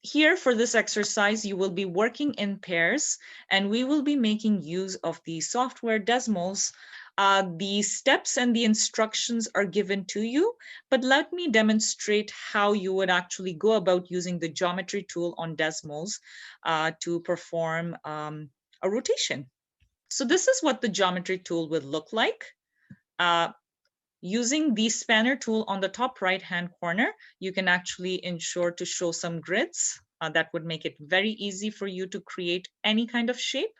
Here for this exercise, you will be working in pairs and we will be making use of the software Desmos. The steps and the instructions are given to you, but let me demonstrate how you would actually go about using the geometry tool on Desmos to perform a rotation. So this is what the geometry tool would look like. Using the spanner tool on the top right hand corner, you can actually ensure to show some grids. That would make it very easy for you to create any kind of shape.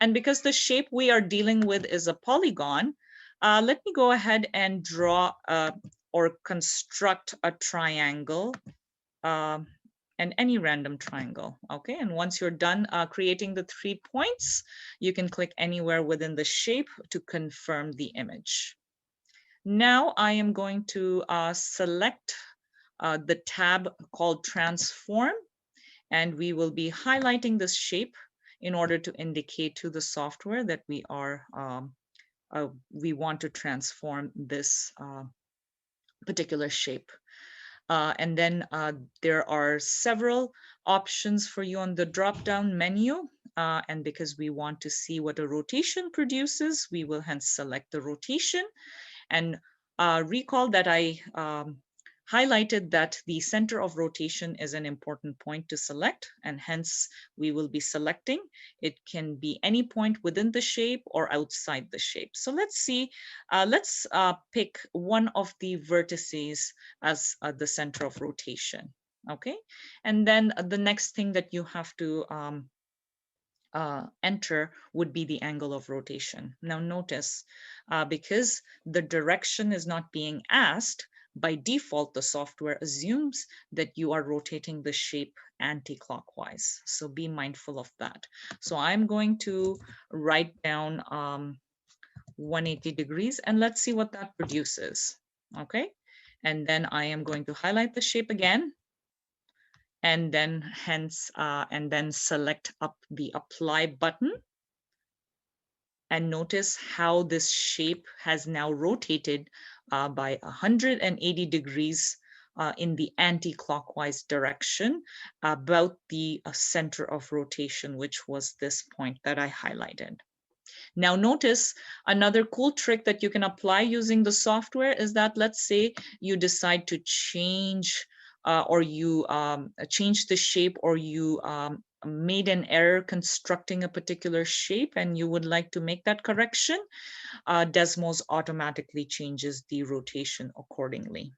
And because the shape we are dealing with is a polygon, let me go ahead and draw or construct a triangle, and any random triangle. Okay, and once you're done creating the 3 points, you can click anywhere within the shape to confirm the image. Now I am going to select the tab called Transform, and we will be highlighting this shape in order to indicate to the software that we want to transform this particular shape. And then there are several options for you on the drop-down menu. And because we want to see what a rotation produces, we will hence select the rotation. And recall that I highlighted that the center of rotation is an important point to select, and hence we will be selecting. It can be any point within the shape or outside the shape. So let's see, let's pick one of the vertices as the center of rotation. Okay, and then the next thing that you have to enter would be the angle of rotation. Now notice, because the direction is not being asked, by default, the software assumes that you are rotating the shape anti-clockwise. So be mindful of that. So I'm going to write down 180 degrees and let's see what that produces. Okay, and then I am going to highlight the shape again, and then select up the apply button, and notice how this shape has now rotated by 180 degrees in the anti-clockwise direction about the center of rotation, which was this point that I highlighted. Now notice another cool trick that you can apply using the software is that, let's say you decide to change or you change the shape, or you made an error constructing a particular shape and you would like to make that correction, Desmos automatically changes the rotation accordingly.